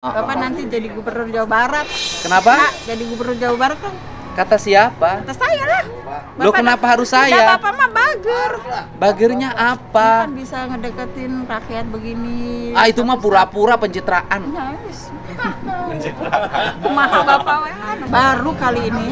Bapak nanti jadi gubernur Jawa Barat. Kenapa? Pak, jadi gubernur Jawa Barat kan? Kata siapa? Kata saya lah. Loh, kenapa harus saya? Bapak mah bager. Bagernya apa? Kan bisa ngedeketin rakyat begini. Ah, itu mah pura-pura pencitraan. Ya, wis. Kumaha Bapak we? Baru kali ini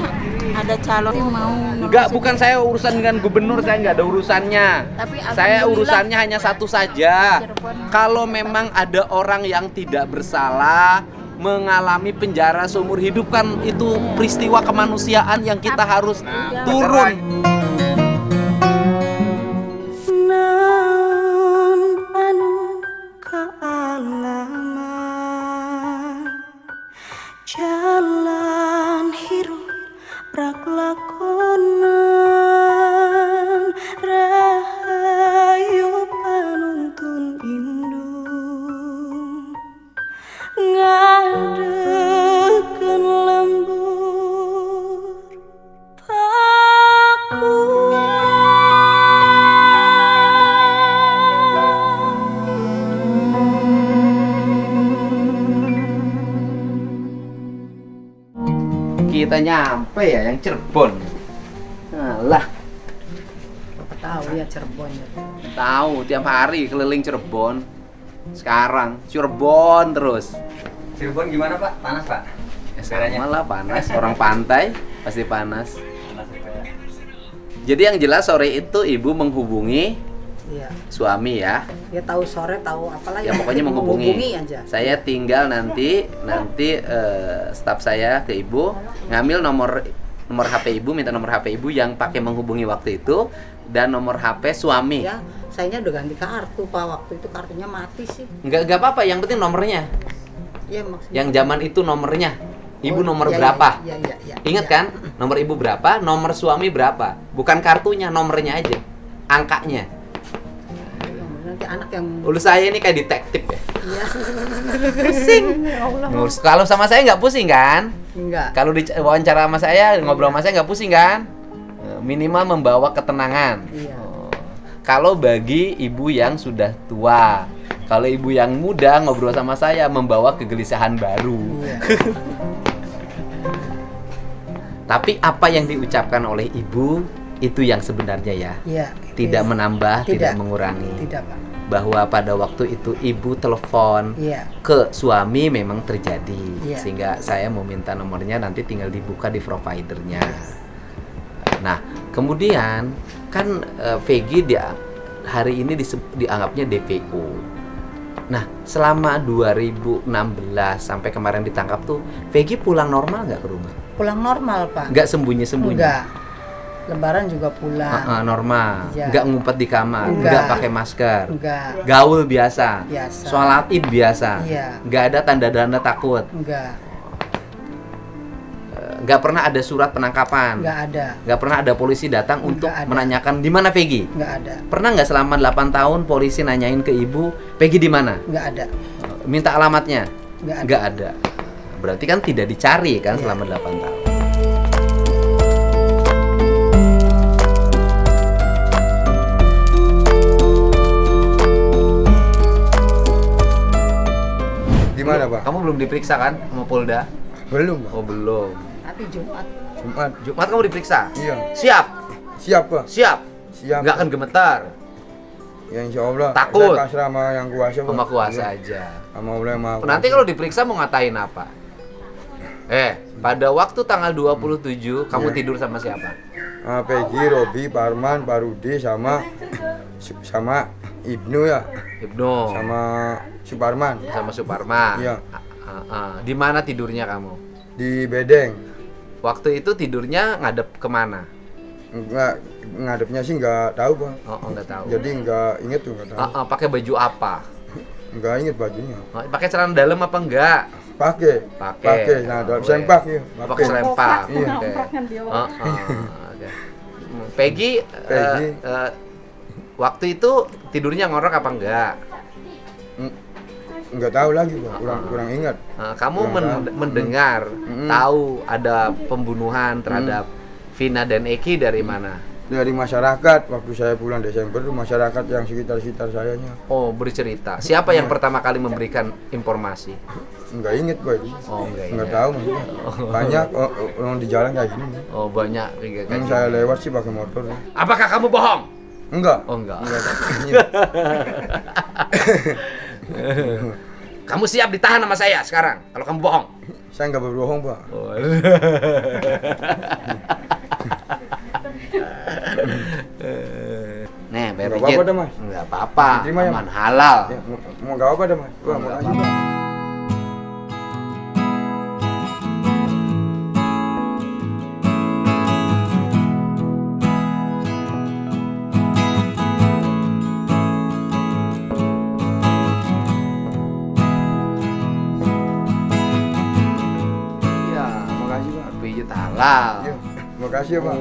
ada calon yang mau Enggak, bukan saya urusan dengan gubernur, saya nggak ada urusannya. Tapi Saya alhamdulillah, urusannya hanya satu saja. Cirebon. Kalau memang ada orang yang tidak bersalah mengalami penjara seumur hidup, kan itu peristiwa kemanusiaan yang kita harus turun. Naon anu kaalaman jalan hirup prak lakonan rahayu panuntun indung ngadekeun lembur Kita nyampe ya yang Cirebon. Alah, Bapak tahu ya Cirebon ya. tahu tiap hari keliling Cirebon. Sekarang Cirebon terus. Cirebon gimana Pak? Panas Pak? Ya, sama lah, panas. Orang pantai pasti panas. Panas ya. Jadi yang jelas sore itu ibu menghubungi Iya. suami ya. Dia tahu sore, tahu apalah Ya pokoknya menghubungi. aja. Saya tinggal nanti staf saya ke ibu ngambil nomor HP ibu, minta nomor HP ibu yang pakai menghubungi waktu itu dan nomor HP suami. Ya, sayanya udah ganti kartu Pak. Waktu itu kartunya mati sih. Enggak apa-apa, yang penting nomornya. Iya maksudnya. Yang zaman itu nomornya. Ibu Oh, nomor iya, berapa? Iya, iya, iya. Ingat Iya. kan? Nomor ibu berapa? Nomor suami berapa? Bukan kartunya, nomornya aja. Angkanya. Nanti anak yang Ulu saya ini kayak detektif ya. iya. Pusing. Ngurus. Kalau sama saya nggak pusing kan? Enggak. Kalau di wawancara sama saya, ngobrol sama saya nggak pusing kan? Minimal membawa ketenangan. Iya. Kalau bagi ibu yang sudah tua, kalau ibu yang muda ngobrol sama saya membawa kegelisahan baru. Iya. Tapi apa yang diucapkan oleh ibu itu yang sebenarnya ya. Iya. Tidak Iya. menambah, tidak Tidak. mengurangi. Tidak Pak. Bahwa pada waktu itu ibu telepon Iya. ke suami memang terjadi. Iya. Sehingga saya mau minta nomornya, nanti tinggal dibuka di providernya. Nah, kemudian kan Vegi hari ini dianggapnya DPO. Nah, selama 2016 sampai kemarin ditangkap tuh, Vegi pulang normal nggak ke rumah? Pulang normal Pak. Nggak sembunyi-sembunyi? Enggak. Lebaran juga pulang. Normal. Iya. Nggak ngumpet di kamar, Enggak. nggak pakai masker. Enggak. Gaul biasa. Biasa. Sholat Id biasa. Iya. Nggak ada tanda-tanda takut. Enggak. Nggak pernah ada surat penangkapan. Enggak ada. Nggak pernah ada polisi datang untuk ada. menanyakan di mana Vegi. Enggak ada. Pernah nggak selama 8 tahun polisi nanyain ke ibu, Vegi di mana? Enggak ada. Minta alamatnya? Enggak ada. Nggak ada. Berarti kan tidak dicari kan Iya. selama 8 tahun. Gimana Pak? Kamu belum diperiksa kan sama Polda? Belum Pak. Oh belum. Nanti Jumat. Jumat. Jumat kamu diperiksa? Iya. Siap? Siap Pak. Siap? Siap. Nggak akan gemetar? Ya insya Allah. Takut? Saya pasrah sama yang kuasa Pak. Sama kuasa Iya. aja. Sama Allah sama Nanti kalau diperiksa mau ngatain apa? Pada waktu tanggal 27 kamu Iya. tidur sama siapa? Peggy, Robi, Parman, Parudi sama Ibnu ya. Ibnu. Sama Suparman Sama Suparman. Iya. Di mana tidurnya kamu? di Bedeng. Waktu itu tidurnya ngadep kemana? Enggak, ngadepnya sih enggak tahu Pak. Oh, nggak tahu. Jadi enggak inget tuh enggak tahu. Pakai baju apa? Enggak inget bajunya. Pakai celana dalam apa enggak? Pakai. Pakai. Nah, dalam Oke. sempak ya. Pakai selempang. Iya. Oke. Oke. Peggy, Peggy. waktu itu tidurnya ngorok apa enggak? Enggak tahu lagi Pak. Kurang ingat. Kamu Kurang tahu. mendengar, tahu ada pembunuhan terhadap Vina dan Eki dari mana? dari masyarakat. Waktu saya pulang Desember itu masyarakat yang sekitar sayanya. Oh, bercerita. Siapa yang pertama kali memberikan informasi? Enggak inget Pak. Oh, Enggak tahu maksudnya. Banyak orang di jalan kayak gini. Oh, banyak kayak Saya lewat sih pakai motor. Apakah kamu bohong? Enggak. Oh, enggak. Pak. Kamu siap ditahan sama saya sekarang kalau kamu bohong? Saya enggak berbohong, Pak. Oh. Nih, bayar Nggak pijit. apa-apa dah, Mas. Nggak apa-apa, Diterima ya, aman Mas? halal. Ya, mau enggak apa dah, Mas. Wah, Nggak makasih, Pak. Iya, Makasih, Pak. pijit halal. Iya. Makasih ya, Pak.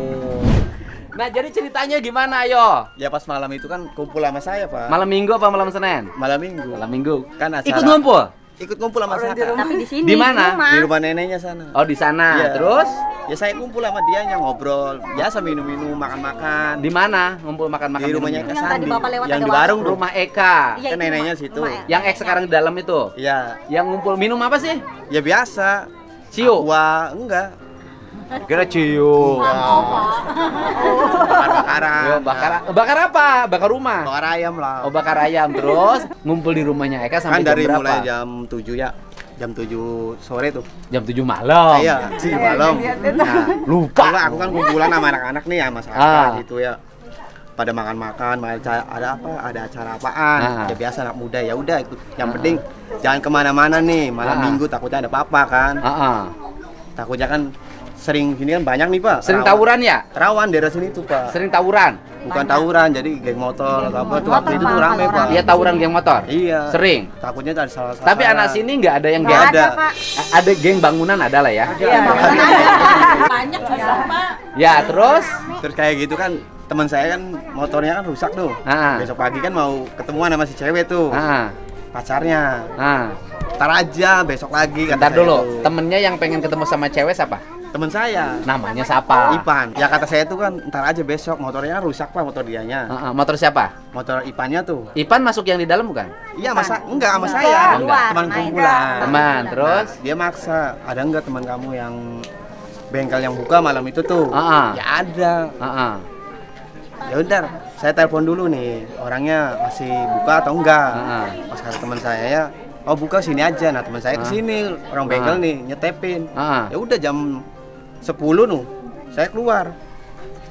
Nah, jadi ceritanya gimana, ayo? Ya pas malam itu kan kumpul sama saya, Pak. Malam Minggu apa malam Senin? Malam Minggu. Malam Minggu. Kan acara. Ikut ngumpul? Ikut ngumpul sama saya. Tapi di sini Di mana? Di rumah neneknya sana. Oh, di sana. Iya. Terus Ya saya kumpul sama dia yang ngobrol, biasa minum-minum, makan-makan. di mana ngumpul makan-makan? Di rumahnya minum? Eka Yang tadi Sandi, Bapak lewat yang ada di warung tuh. Rumah Eka. Iya, Kan itu neneknya rumah- situ. rumah ya. Yang Eka sekarang di dalam itu. Iya. Yang ngumpul minum apa sih? Ya biasa. Ciu. Aqua, enggak. Kira ciu. Bakar-bakaran. Ya, bakar apa? Bakar rumah. Bakar ayam lah. Oh, bakar ayam. Terus ngumpul di rumahnya Eka sampai Kan dari jam berapa? mulai jam 7 ya. Jam 7 sore tuh. Jam 7 malam. Iya, sih malam. Nah, Lupa. aku kan kumpulan sama anak-anak nih sama Ah. masyarakat gitu ya. Pada makan-makan, ada apa? Ada acara apaan? Ah. Ya biasa anak muda ya udah ikut. Yang penting jangan kemana-mana nih. Malam Ah. minggu takutnya ada apa-apa kan. Heeh. Takutnya kan sering sini kan banyak nih Pak. Sering tawuran ya? Rawan daerah sini tuh Pak. Sering tawuran. Bukan tawuran, jadi geng motor atau apa tuh waktu itu tuh rame Pak. Iya, tawuran geng motor. Iya. Sering. Takutnya ada salah. Tapi anak sini nggak ada yang Nggak geng. ada. Ada geng bangunan ada lah ya. Banyak juga, Pak. Ya, terus Terus kayak gitu kan teman saya kan motornya kan rusak tuh. Ah. Besok pagi kan mau ketemuan sama si cewek tuh. ah, Pacarnya. ah. Ntar aja besok lagi kata Bentar saya dulu. tuh. Temennya yang pengen ketemu sama cewek siapa? Temen saya. Namanya siapa? Ipan. Ya kata saya tuh kan ntar aja besok motornya kan rusak Pak motor dianya. Motor siapa? Motor Ipannya tuh. Ipan masuk yang di dalam bukan? Iya masa enggak sama saya. Enggak. Teman kumpulan. Teman, terus? Dia maksa. Ada enggak teman kamu yang bengkel yang buka malam itu tuh? Ah. Ya ada. Heeh. Ya udah, saya telepon dulu nih. Orangnya masih buka atau enggak? Ah. Pas kata teman saya ya, oh buka sini aja. Nah teman saya kesini, orang bengkel nih nyetepin. Ah. Ya udah jam 10 nuh, saya keluar.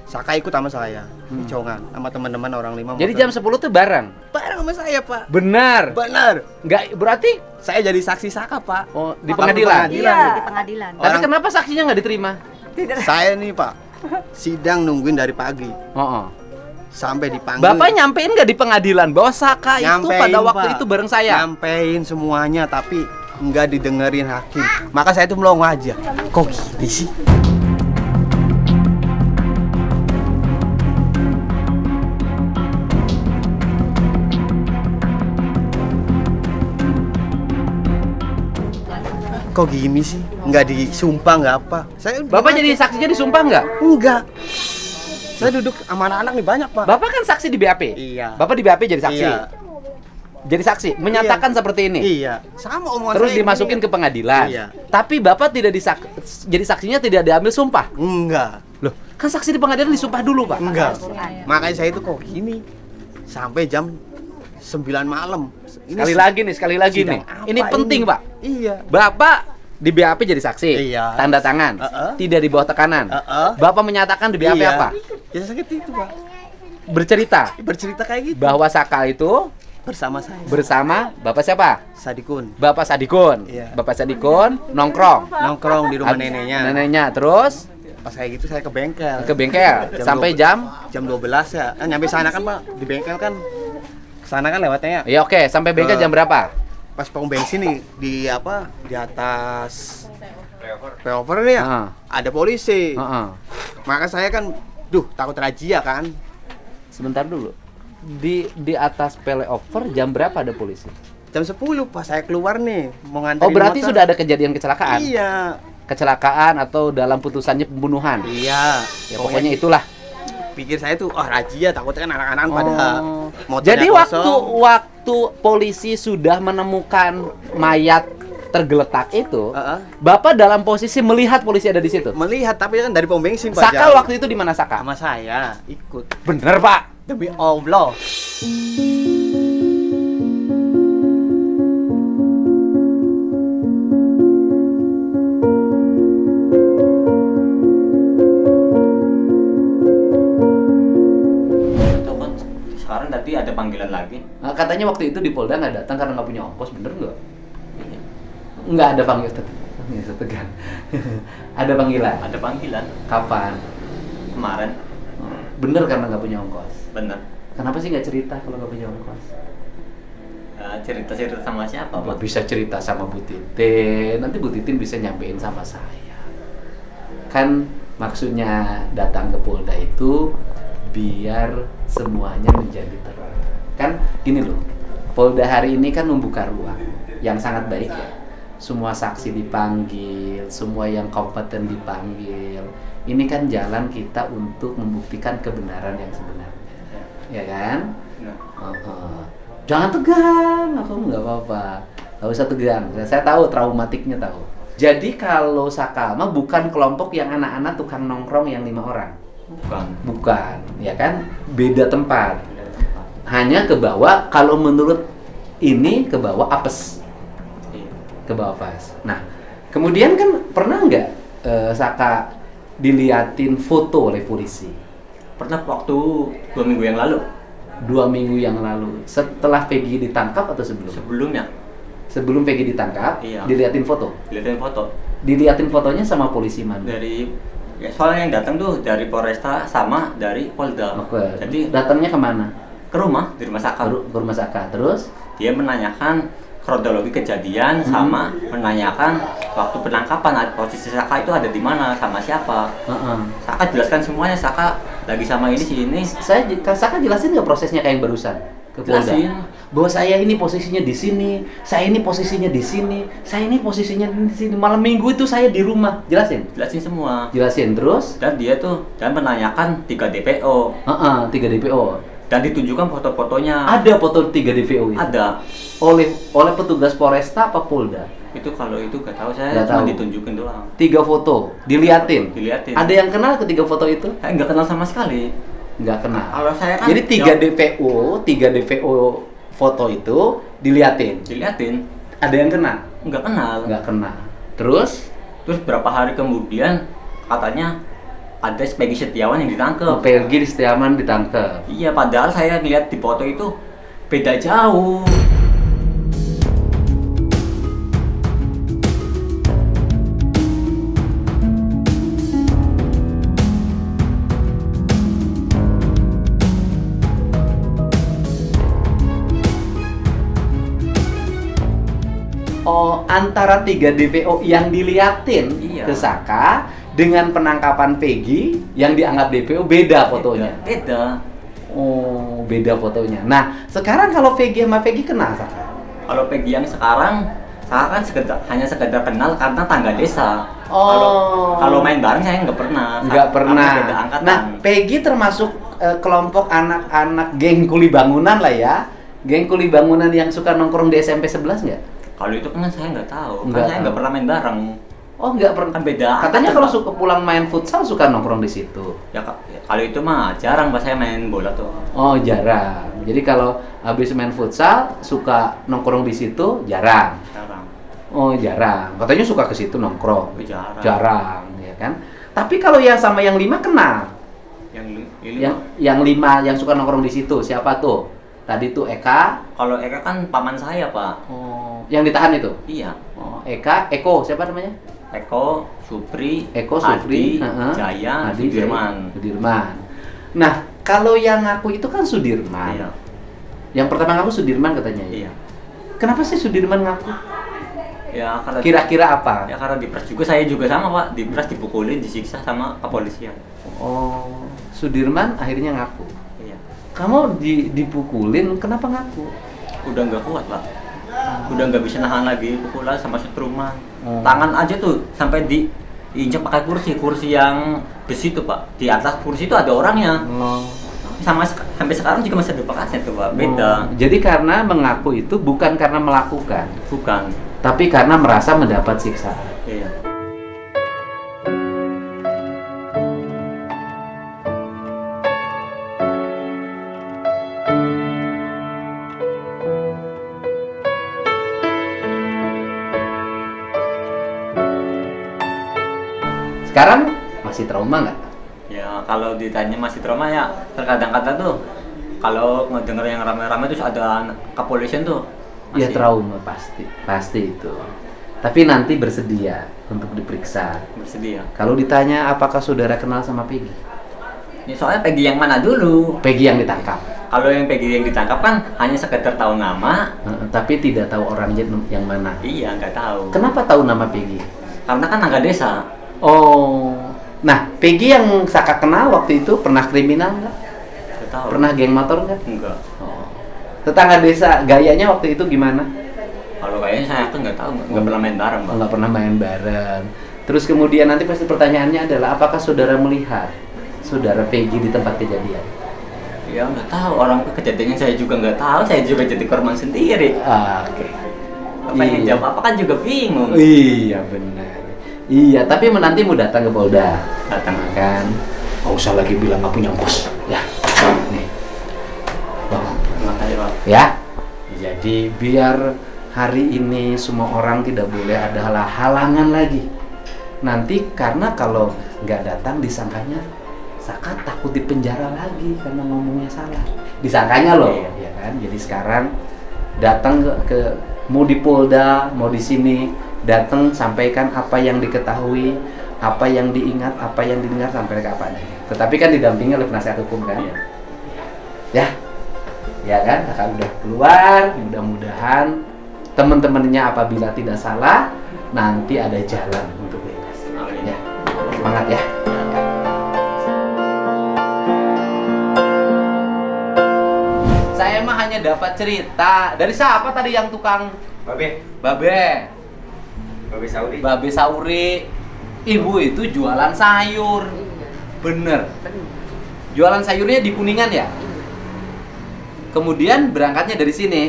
Saka ikut sama saya, Congan sama teman-teman orang 5. Jadi jam 10 tuh bareng? bareng sama saya Pak. Benar. Benar. Enggak, berarti Saya jadi saksi Saka Pak. oh, di Waktu pengadilan. Iya, di pengadilan. Tapi Orang- kenapa saksinya nggak diterima? Saya nih Pak, sidang nungguin dari pagi Oh. sampai dipanggil. Bapak nyampein nggak di pengadilan bahwa Saka itu Nyampein, pada waktu Pak. itu bareng saya? Nyampein semuanya tapi nggak didengerin hakim. Maka saya tuh melongo aja. Kok gini sih? Kok gini sih? Nggak disumpah nggak apa? Saya Bapak jadi saksinya disumpah nggak? enggak. Saya duduk sama anak-anak nih banyak Pak. Bapak kan saksi di BAP. Iya. Bapak di BAP jadi saksi. Iya. Jadi saksi menyatakan seperti ini. Iya. Sama omongan Terus saya dimasukin gini. ke pengadilan. Iya. Tapi Bapak tidak jadi saksinya tidak diambil sumpah. Enggak. Loh, kan saksi di pengadilan disumpah dulu, Pak. Enggak. Makanya saya itu kok gini sampai jam 9 malam. Sekali lagi nih. sidang apa Ini penting, Pak. Iya. Bapak di BAP jadi saksi. Iya. Tanda tangan. Tidak di bawah tekanan. Bapak menyatakan di BAP Iya. apa? Ya sakit itu, Pak. Bercerita Bercerita kayak gitu bahwa Saka itu bersama saya. bersama Bapak siapa? Sadikun. Bapak Sadikun. Iya. Bapak Sadikun nongkrong. Nongkrong di rumah neneknya. Neneknya terus Pas kayak gitu saya ke bengkel. ke bengkel sampai jam 12 ya. Kan nyampe sana kan, Pak. Di bengkel kan sana kan lewatnya ya. ya oke, sampai bengkel jam berapa? Pas pom bensin nih di apa? Di atas flyover nih ya. Heeh. Ada polisi. Heeh. Maka saya kan takut razia kan. Sebentar dulu. Di atas flyover jam berapa ada polisi? Jam 10 pas saya keluar nih mau nganterin Oh, berarti motor. sudah ada kejadian kecelakaan? Iya. Kecelakaan atau dalam putusannya pembunuhan? Iya. Ya pokoknya itulah. pikir saya tuh, oh razia, takutnya kan anak-anak pada motornya Jadi kosong. waktu polisi sudah menemukan mayat tergeletak itu, Bapak dalam posisi melihat polisi ada di situ. Melihat, tapi kan dari pom bensin Pak. Saka jauh. waktu itu di mana Saka? Sama saya ikut. Bener Pak. Demi Allah. Sekarang tadi ada panggilan lagi. Nah, katanya waktu itu di Polda nggak datang karena nggak punya ongkos, bener nggak? Nggak ada panggilan. Tegang. Ada panggilan. Ada panggilan Kapan? kemarin. Bener karena nggak punya ongkos. Bener. Kenapa sih nggak cerita kalau nggak punya ongkos? Cerita-cerita sama siapa, Nggak Pak? bisa cerita sama Bu Titin. Nanti Bu Titin bisa nyampein sama saya. Kan maksudnya datang ke Polda itu biar semuanya menjadi terang. Kan gini loh, Polda hari ini kan membuka ruang yang sangat baik ya. Semua saksi dipanggil, semua yang kompeten dipanggil. Ini kan jalan kita untuk membuktikan kebenaran yang sebenarnya, ya kan? Jangan tegang, aku nggak apa-apa. Nggak usah tegang. Saya tahu traumatiknya tahu. Jadi kalau Sakalma bukan kelompok yang anak-anak tukang nongkrong yang 5 orang. Bukan, ya kan? Beda tempat. Hanya ke bawah, kalau menurut ini ke bawah apes. Ke bawah pas. Nah, kemudian kan pernah nggak Saka diliatin foto oleh polisi? Pernah waktu 2 minggu yang lalu. 2 minggu yang lalu. Setelah Peggy ditangkap atau sebelum? Sebelumnya. Sebelum Peggy ditangkap, Iya. diliatin foto. Dilihatin foto Diliatin fotonya sama polisi mana? dari soalnya yang datang tuh dari Polresta sama dari Polda. Oke. Jadi Datangnya kemana? ke rumah, di rumah Saka. Ke rumah Saka. Terus? Dia menanyakan kronologi kejadian sama menanyakan waktu penangkapan posisi Saka itu ada di mana sama siapa. Saka jelaskan semuanya. Saka lagi sama ini si ini. Saka jelasin nggak prosesnya kayak yang barusan ke Polda? Jelasin. Bahwa saya ini posisinya di sini, saya ini posisinya di sini, saya ini posisinya di sini. Malam minggu itu saya di rumah. Jelasin. Jelasin semua. Jelasin terus? Dan dia tuh dan menanyakan 3 DPO. 3 DPO. Dan ditunjukkan foto-fotonya. Ada foto 3 DPO itu? Ada. Oleh petugas Polresta apa Polda? Itu kalau itu gak tahu, saya Nggak cuma tahu. ditunjukin doang. 3 foto, diliatin. Diliatin. Ada yang kenal ketiga foto itu? Saya nggak kenal sama sekali. Nggak kenal. Kalau saya kan Jadi 3 DPO foto itu diliatin. diliatin, Ada yang kenal? nggak kenal. Nggak kenal. Terus Terus berapa hari kemudian katanya ada Peggy Setiawan yang ditangkap. Peggy Setiawan ditangkap. Iya, padahal saya lihat di foto itu beda jauh. Oh, antara 3 DPO yang diliatin Iya. ke Saka dengan penangkapan Peggy yang dianggap DPO beda fotonya. Beda. Oh, beda fotonya. Nah, sekarang kalau Peggy sama Peggy kenal Saka? Kalau Peggy yang sekarang, saya kan hanya sekedar kenal karena tangga desa. Oh. Kalau main bareng saya nggak pernah. Nggak pernah. Karena beda angkatan. Nah, Peggy termasuk kelompok anak-anak geng kuli bangunan lah ya. Geng kuli bangunan yang suka nongkrong di SMP 11 nggak? Kalau itu kan saya nggak tahu. Nggak Kan saya nggak tahu. pernah main bareng. Oh, nggak pernah. Kan beda Katanya angkatan, kalau Pak. suka pulang main futsal suka nongkrong di situ. Ya, kalau itu mah jarang pas saya main bola tuh. Oh, jarang. Jadi kalau habis main futsal suka nongkrong di situ jarang. Jarang. Oh, jarang. Katanya suka ke situ nongkrong. Jarang. Jarang, ya kan? Tapi kalau yang sama yang 5 kenal. Yang 5 yang suka nongkrong di situ siapa tuh? Tadi tuh Eka. Kalau Eka kan paman saya, Pak. Oh, yang ditahan itu. Iya. Oh, Eko siapa namanya? Eko, Supri, Eko, Supri, Adi, Jaya, Adi, Sudirman. Sudirman. Nah, kalau yang ngaku itu kan Sudirman. Iya. Yang pertama ngaku Sudirman katanya. Ya? Iya. Kenapa sih Sudirman ngaku? Ya karena Kira-kira apa? ya karena dipres juga, saya juga sama, Pak. Dipres, dipukulin, disiksa sama kepolisian. Oh, Sudirman akhirnya ngaku. Iya. Kamu dipukulin, kenapa ngaku? Udah nggak kuat, Pak. Udah nggak bisa nahan lagi pukulan sama setruman. Oh. Tangan aja tuh sampai Diinjak pakai kursi yang besi itu Pak. Di atas kursi itu ada orangnya. Sampai sekarang juga masih ada bekasnya tuh Pak. Beda. Jadi karena mengaku itu bukan karena melakukan, Bukan. tapi karena merasa mendapat siksaan. Iya. Sekarang masih trauma nggak? Ya kalau ditanya masih trauma ya terkadang-kadang tuh kalau ngedenger yang rame-rame terus ada kepolisian tuh Ya masih trauma pasti itu. Tapi nanti bersedia untuk diperiksa. bersedia. Kalau ditanya apakah saudara kenal sama Peggy? Ini soalnya Peggy yang mana dulu? Peggy yang ditangkap. Kalau yang Peggy yang ditangkap kan hanya sekedar tahu nama. Tapi tidak tahu orangnya yang mana. Iya nggak tahu. Kenapa tahu nama Peggy? Karena kan angga desa. Oh, nah Peggy yang Saka kenal waktu itu pernah kriminal nggak? Nggak tahu. Pernah geng motor nggak? Enggak. Oh. Tetangga desa gayanya waktu itu gimana? Kalau kayaknya saya kan nggak tahu, nggak pernah main bareng, Bang. Nggak pernah main bareng. Terus kemudian nanti pasti pertanyaannya adalah apakah saudara melihat saudara Peggy di tempat kejadian? Ya nggak tahu, orang kejadiannya saya juga nggak tahu, saya juga jadi korban sendiri. Oke. Pengen Iya. jawab apa kan juga bingung. Iya benar. Iya, tapi nanti mau datang ke Polda. Datang. Kan? Nggak usah lagi bilang nggak punya kos. Ya, nih. Bawa. Makanya Pak. Ya. Jadi biar hari ini semua orang tidak boleh ada halangan lagi. Nanti karena kalau nggak datang disangkanya Saka takut dipenjara lagi karena ngomongnya salah. Disangkanya loh, ya kan? Jadi sekarang datang ke mau di Polda, mau di sini, datang sampaikan apa yang diketahui, apa yang diingat, apa yang didengar sampai ke apa adanya. Tetapi kan didampingi oleh penasihat hukum kan? Iya. Ya. Ya kan? Kakak udah keluar, mudah-mudahan teman-temannya apabila tidak salah nanti ada jalan untuk bebas. Ya. Semangat ya. Saya mah hanya dapat cerita dari siapa tadi yang tukang Babe, Babe Sauri. Babe Sauri. Ibu itu jualan sayur. Bener. Jualan sayurnya di Kuningan ya? Kemudian berangkatnya dari sini.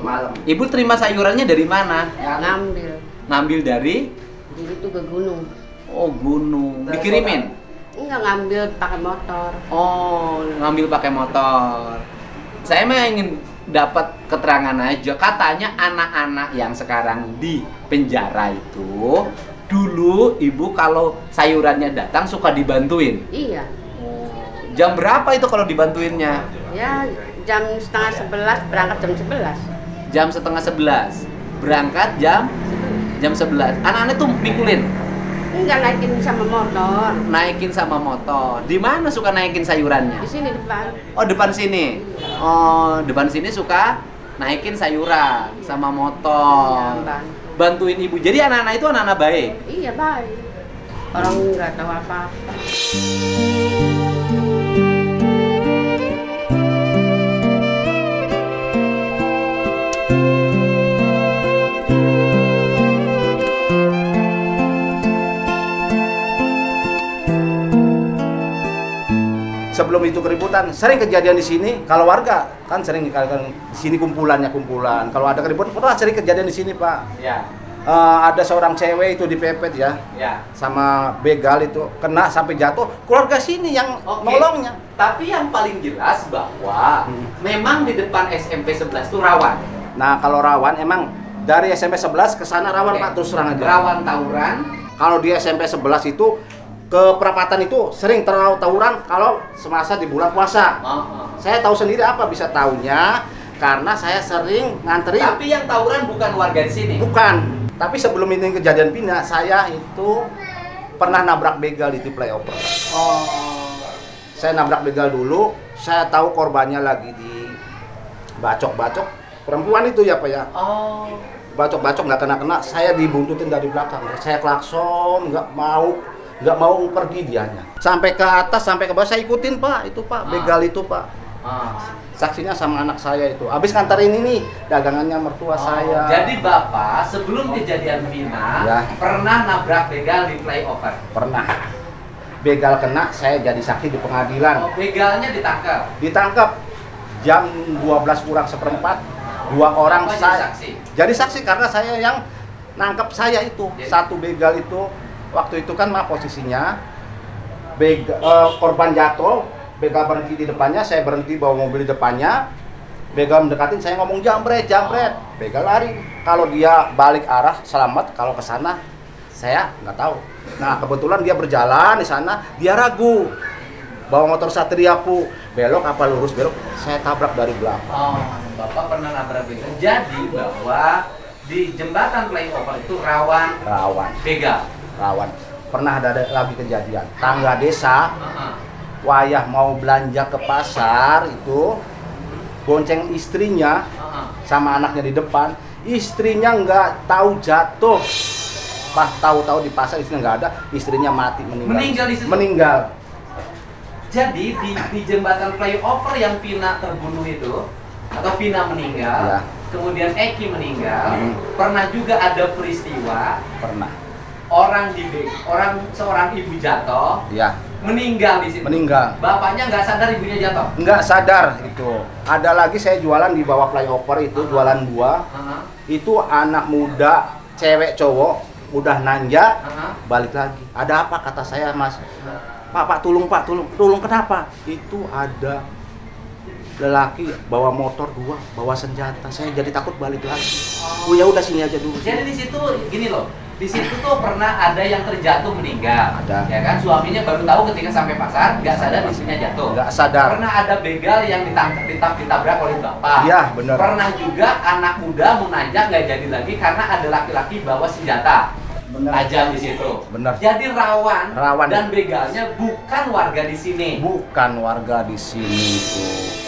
Malam. Ibu terima sayurannya dari mana? Ngambil Ngambil dari itu ke gunung. oh gunung. Dikirimin. Enggak, ngambil pakai motor. Oh, ngambil pakai motor. Saya mah ingin dapat keterangan aja. Katanya anak-anak yang sekarang di penjara itu dulu ibu kalau sayurannya datang suka dibantuin. Iya. Jam berapa itu kalau dibantuinnya? Ya jam setengah 11, berangkat jam 11. Jam setengah 11. Berangkat jam 11. Anak-anak tuh mikulin. Enggak, naikin sama motor. Naikin sama motor. Di mana suka naikin sayurannya? Di sini depan. Oh, depan sini. Oh, depan sini suka naikin sayuran sama motor. Iya, Bang. Bantuin ibu. Jadi anak-anak itu anak-anak baik. Iya, baik. Orang nggak tahu apa-apa. Sebelum itu keributan, sering kejadian di sini. Kalau warga kan sering di sini kumpulan. Kalau ada keributan, pernah sering kejadian di sini Pak. Ya. Ada seorang cewek itu dipepet ya, Ya. sama begal itu kena sampai jatuh. Keluarga sini yang Oke. nolongnya. Tapi yang paling jelas bahwa memang di depan SMP 11 itu rawan. Nah kalau rawan emang dari SMP 11 ke sana rawan Oke. Pak, terus terang aja. Rawan tawuran. Kalau di SMP 11 itu ke perapatan itu sering tawuran kalau semasa di bulan puasa. Saya tahu sendiri apa bisa tahunya karena saya sering ngantri. Tapi yang tawuran bukan warga di sini. Bukan. Tapi sebelum ini kejadian pindah, saya itu pernah nabrak begal di flyover. Oh. Saya nabrak begal dulu, saya tahu korbannya lagi di bacok-bacok. Perempuan itu ya Pak ya. Oh. Bacok-bacok nggak kena-kena, saya dibuntutin dari belakang. Saya klakson, nggak mau pergi dianya. Sampai ke atas, sampai ke bawah saya ikutin Pak, itu Pak, begal itu Pak. Saksinya sama anak saya itu. Habis nganterin ini dagangannya mertua saya. Jadi Bapak sebelum kejadian Vina Ya. pernah nabrak begal di flyover? Pernah. Begal kena, saya jadi saksi di pengadilan. Oh, begalnya ditangkap? Ditangkap jam 12 kurang seperempat. 2 orang Apa jadi saya. saksi? Jadi saksi karena saya yang nangkap saya itu. Jadi- Satu begal itu waktu itu kan posisinya korban jatuh, begal berhenti di depannya, saya berhenti bawa mobil di depannya. Begal mendekatin, saya ngomong jambret, jambret. Begal lari. Kalau dia balik arah selamat, kalau ke sana saya nggak tahu. Nah, kebetulan dia berjalan di sana, dia ragu. Bawa motor Satriaku, belok apa lurus belok, saya tabrak dari belakang. Oh, Bapak pernah nabrak begal. Jadi bahwa di jembatan flyover itu rawan begal. Rawan. Pernah ada lagi kejadian. Tangga desa, wayah mau belanja ke pasar itu, bonceng istrinya sama anaknya di depan. Istrinya nggak tahu jatuh. Pas tahu-tahu di pasar istrinya nggak ada, istrinya mati meninggal. Meninggal di situ? Meninggal. Jadi di jembatan flyover yang Vina terbunuh itu atau Vina meninggal, Ya. kemudian Eki meninggal, pernah juga ada peristiwa Pernah. seorang ibu jatuh, Ya. meninggal di situ. Meninggal. Bapaknya nggak sadar ibunya jatuh. Nggak sadar itu. Ada lagi saya jualan di bawah flyover itu, jualan buah. Itu anak muda, cewek cowok, udah nanjak, balik lagi. Ada apa kata saya, Mas? Pak, tolong Pak, tolong kenapa? Itu ada lelaki bawa motor 2, bawa senjata. Saya jadi takut balik lagi. Oh ya udah sini aja dulu. Jadi di situ gini loh, di situ tuh pernah ada yang terjatuh meninggal. Ada. Ya kan, suaminya baru tahu ketika sampai pasar, nggak sadar istrinya jatuh. Nggak sadar. Pernah ada begal yang ditabrak oleh bapak. Iya, benar. Pernah juga anak muda mau nanjak nggak jadi lagi karena ada laki-laki bawa senjata. Tajam di situ. Benar. Jadi rawan. Rawan. Dan begalnya bukan warga di sini. Bukan warga di sini tuh.